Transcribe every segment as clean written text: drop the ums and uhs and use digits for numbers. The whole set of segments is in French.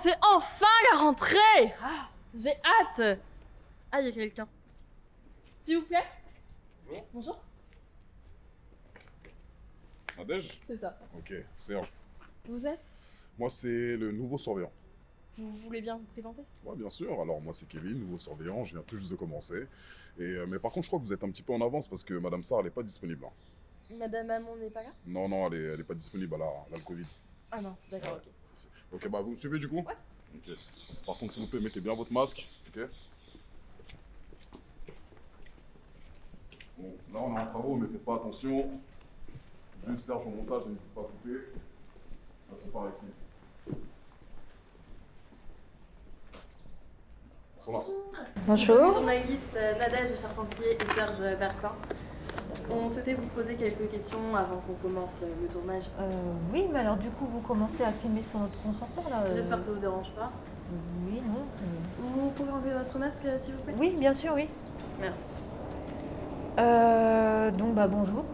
c'est enfin la rentrée. J'ai hâte. Ah, il y a quelqu'un. S'il vous plaît. Bonjour. Bonjour. Nadège? C'est ça. Ok, Serge. Vous êtes? Moi, c'est le nouveau surveillant. Vous voulez bien vous présenter? Ouais, bien sûr. Alors, moi, c'est Kevin, nouveau surveillant. Je viens tout juste de commencer. Mais par contre, je crois que vous êtes un petit peu en avance parce que Madame Sarr, elle n'est pas disponible, hein. Madame Hamon n'est pas là? Non, elle est pas disponible. Elle a le Covid. Ah mince, d'accord, ok. Ok, bah, vous me suivez du coup? Ouais. Ok. Par contre, s'il vous plaît, mettez bien votre masque. Ok. Bon, là, on est en travaux, mais faites pas attention. Juste Serge au montage, n'hésitez pas à couper. Là, c'est par ici. Ils sont là. Bonjour. Journaliste Nadège Charpentier et Serge Bertin. On souhaitait vous poser quelques questions avant qu'on commence le tournage. Oui, mais alors du coup, vous commencez à filmer sans notre consentement là J'espère que ça vous dérange pas. Oui, non. Vous pouvez enlever votre masque, s'il vous plaît? Oui, bien sûr, oui. Merci. Donc, bonjour.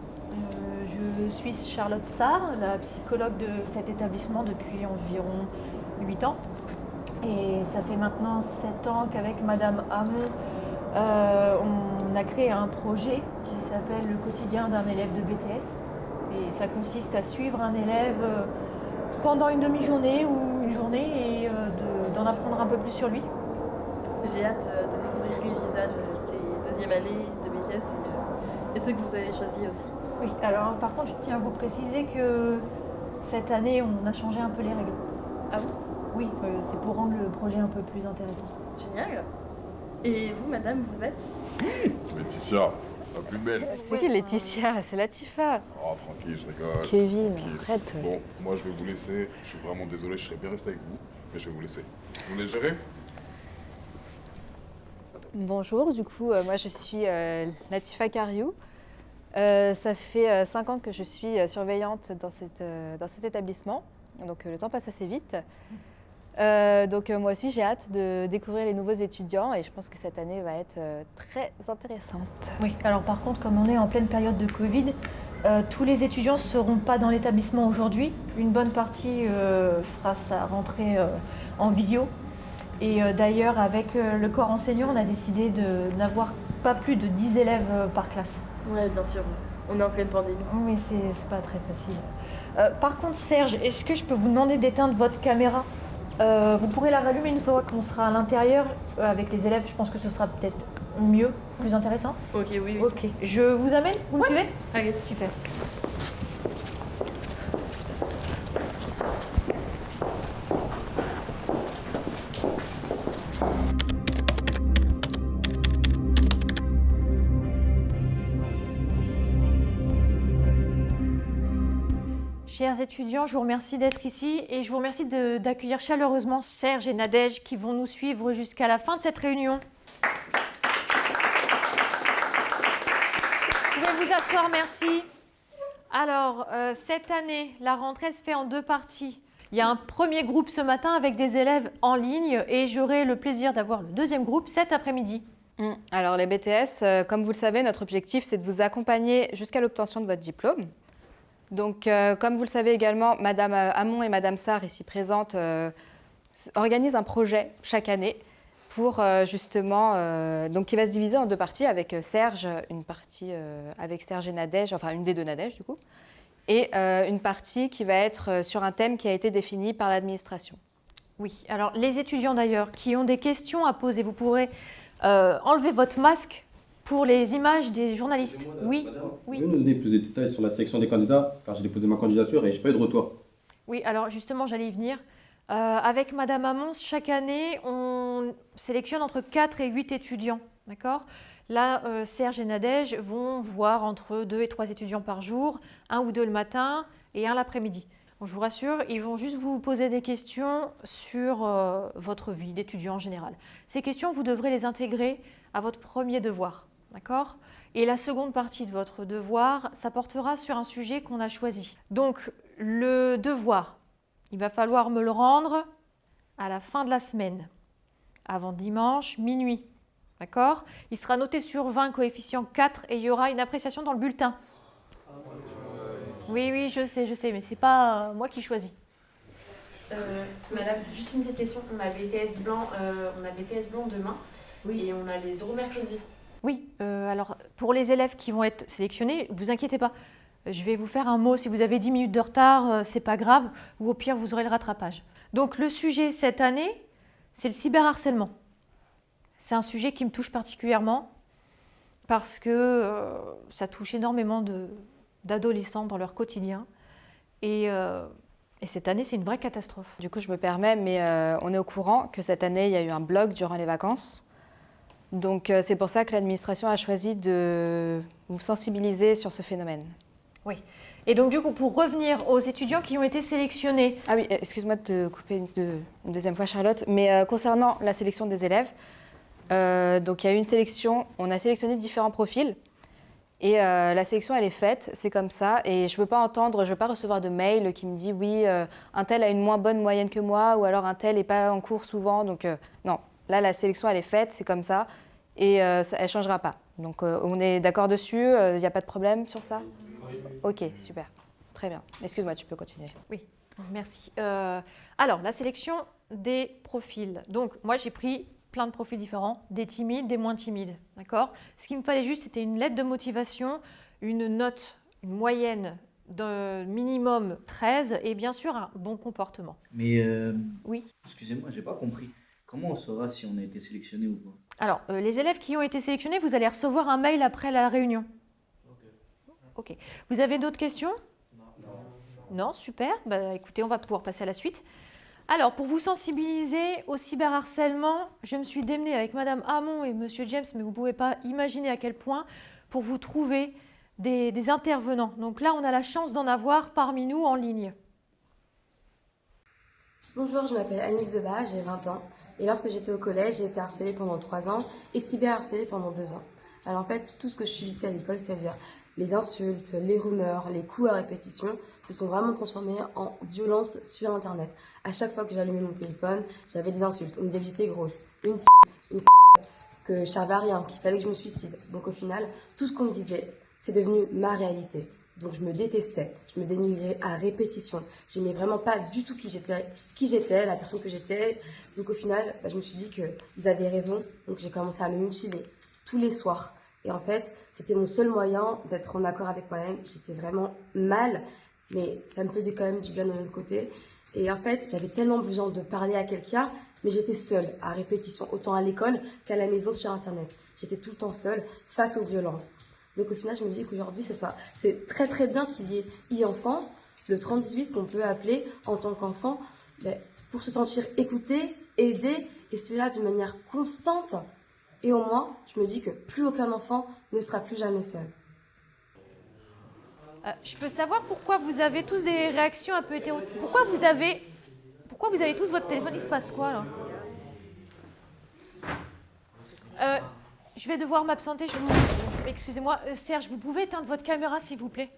Je suis Charlotte Sarr, la psychologue de cet établissement depuis environ 8 ans. Et ça fait maintenant 7 ans qu'avec Madame Hamon, on a créé un projet qui s'appelle le quotidien d'un élève de BTS. Et ça consiste à suivre un élève pendant une demi-journée ou une journée et d'en apprendre un peu plus sur lui. J'ai hâte de découvrir les visages des deuxième années de BTS et ceux que vous avez choisis aussi. Oui, alors par contre, je tiens à vous préciser que cette année, on a changé un peu les règles. Ah bon? Oui, c'est pour rendre le projet un peu plus intéressant. Génial. Et vous, madame, vous êtes? Laetitia, la plus belle. C'est qui Laetitia? C'est Latifa. Oh, tranquille, je rigole. Kevin, Tranquille. arrête. Bon, moi, je vais vous laisser. Je suis vraiment désolé, je serais bien resté avec vous, mais je vais vous laisser. Vous voulez gérer? Bonjour, du coup, moi je suis Latifa Kariou. Ça fait 5 ans que je suis surveillante dans cet établissement, donc le temps passe assez vite. Donc moi aussi j'ai hâte de découvrir les nouveaux étudiants et je pense que cette année va être très intéressante. Oui, alors par contre, comme on est en pleine période de Covid, tous les étudiants ne seront pas dans l'établissement aujourd'hui. Une bonne partie fera sa rentrée en visio. Et d'ailleurs, avec le corps enseignant, on a décidé de n'avoir pas plus de 10 élèves par classe. Ouais, bien sûr. On est en pleine pandémie. Oui, c'est pas très facile. Par contre, Serge, est-ce que je peux vous demander d'éteindre votre caméra? Vous pourrez la rallumer une fois qu'on sera à l'intérieur avec les élèves. Je pense que ce sera peut-être mieux, plus intéressant. Ok, oui. Ok, je vous amène? Vous me suivez? Allez. Super. Chers étudiants, je vous remercie d'être ici et je vous remercie d'accueillir chaleureusement Serge et Nadège qui vont nous suivre jusqu'à la fin de cette réunion. Vous pouvez vous asseoir, merci. Alors, cette année, la rentrée se fait en 2 parties. Il y a un premier groupe ce matin avec des élèves en ligne et j'aurai le plaisir d'avoir le deuxième groupe cet après-midi. Alors les BTS, comme vous le savez, notre objectif c'est de vous accompagner jusqu'à l'obtention de votre diplôme. Donc, comme vous le savez également, Madame Hamon et Madame Sarr, ici présentes, organisent un projet chaque année pour justement, donc qui va se diviser en 2 parties avec Serge, une partie avec Serge et Nadège, enfin une des 2 Nadège du coup, et une partie qui va être sur un thème qui a été défini par l'administration. Oui, alors les étudiants d'ailleurs qui ont des questions à poser, vous pourrez enlever votre masque pour les images des journalistes. Oui, oui. Vous pouvez nous donner plus de détails sur la sélection des candidats, car j'ai déposé ma candidature et je n'ai pas eu de retour. Oui, alors justement, j'allais y venir. Avec Madame Hamon, chaque année, on sélectionne entre 4 et 8 étudiants. D'accord ? Là, Serge et Nadège vont voir entre 2 et 3 étudiants par jour, 1 ou 2 le matin et 1 l'après-midi. Bon, je vous rassure, ils vont juste vous poser des questions sur votre vie d'étudiant en général. Ces questions, vous devrez les intégrer à votre premier devoir. D'accord ? Et la seconde partie de votre devoir, ça portera sur un sujet qu'on a choisi. Donc, le devoir, il va falloir me le rendre à la fin de la semaine, avant dimanche, minuit. D'accord ? Il sera noté sur 20, coefficient 4, et il y aura une appréciation dans le bulletin. Oui, je sais, mais c'est pas moi qui choisis. Madame, juste une petite question. On a BTS blanc demain et on a les oraux mercredi. Oui, alors pour les élèves qui vont être sélectionnés, vous inquiétez pas. Je vais vous faire un mot. Si vous avez 10 minutes de retard, c'est pas grave. Ou au pire, vous aurez le rattrapage. Donc le sujet cette année, c'est le cyberharcèlement. C'est un sujet qui me touche particulièrement parce que ça touche énormément d'adolescents dans leur quotidien. Et cette année, c'est une vraie catastrophe. Du coup, je me permets, mais on est au courant que cette année, il y a eu un blog durant les vacances. Donc, c'est pour ça que l'administration a choisi de vous sensibiliser sur ce phénomène. Oui. Et donc, du coup, pour revenir aux étudiants qui ont été sélectionnés. Ah oui, excuse-moi de te couper une deuxième fois, Charlotte, mais concernant la sélection des élèves, donc il y a eu une sélection, on a sélectionné différents profils. Et la sélection, elle est faite, c'est comme ça. Et je ne veux pas recevoir de mail qui me dit oui, un tel a une moins bonne moyenne que moi, ou alors un tel n'est pas en cours souvent. Donc non, là, la sélection, elle est faite, c'est comme ça. Et elle ne changera pas. Donc on est d'accord dessus, il n'y a pas de problème sur ça? Ok, super. Très bien. Excuse-moi, tu peux continuer. Oui, merci. Alors, la sélection des profils. Donc, moi, j'ai pris plein de profils différents, des timides, des moins timides, d'accord? Ce qu'il me fallait juste, c'était une lettre de motivation, une note, une moyenne d'un minimum 13 et bien sûr un bon comportement. Mais Oui. excusez-moi, j'ai pas compris. Comment on saura si on a été sélectionné ou pas? Alors, les élèves qui ont été sélectionnés, vous allez recevoir un mail après la réunion. Ok. Vous avez d'autres questions? Non, super. Bah, écoutez, on va pouvoir passer à la suite. Alors, pour vous sensibiliser au cyberharcèlement, je me suis démenée avec Madame Hamon et Monsieur James, mais vous ne pouvez pas imaginer à quel point, pour vous trouver des intervenants. Donc là, on a la chance d'en avoir parmi nous en ligne. Bonjour, je m'appelle Agnès Debat, j'ai 20 ans. Et lorsque j'étais au collège, j'ai été harcelée pendant 3 ans et cyberharcelée pendant 2 ans. Alors en fait, tout ce que je subissais à l'école, c'est-à-dire les insultes, les rumeurs, les coups à répétition, se sont vraiment transformés en violence sur Internet. À chaque fois que j'allumais mon téléphone, j'avais des insultes. On me disait que j'étais grosse, une que je servais à rien, qu'il fallait que je me suicide. Donc au final, tout ce qu'on me disait, c'est devenu ma réalité. Donc je me détestais, je me dénigrais à répétition. J'aimais vraiment pas du tout qui j'étais, la personne que j'étais. Donc au final, je me suis dit qu'ils avaient raison. Donc j'ai commencé à me mutiler tous les soirs. Et en fait, c'était mon seul moyen d'être en accord avec moi-même. J'étais vraiment mal, mais ça me faisait quand même du bien de l'autre côté. Et en fait, j'avais tellement besoin de parler à quelqu'un, mais j'étais seule à répétition, autant à l'école qu'à la maison sur Internet. J'étais tout le temps seule face aux violences. Donc au final, je me dis qu'aujourd'hui, c'est très très bien qu'il y ait e-enfance, le 30-18 qu'on peut appeler en tant qu'enfant, pour se sentir écouté, aidé, et cela d'une manière constante. Et au moins, je me dis que plus aucun enfant ne sera plus jamais seul. Je peux savoir pourquoi vous avez tous des réactions un peu hétéro... Pourquoi vous avez tous votre téléphone? Il se passe quoi là? Je vais devoir m'absenter. Excusez-moi, Serge, vous pouvez éteindre votre caméra s'il vous plaît?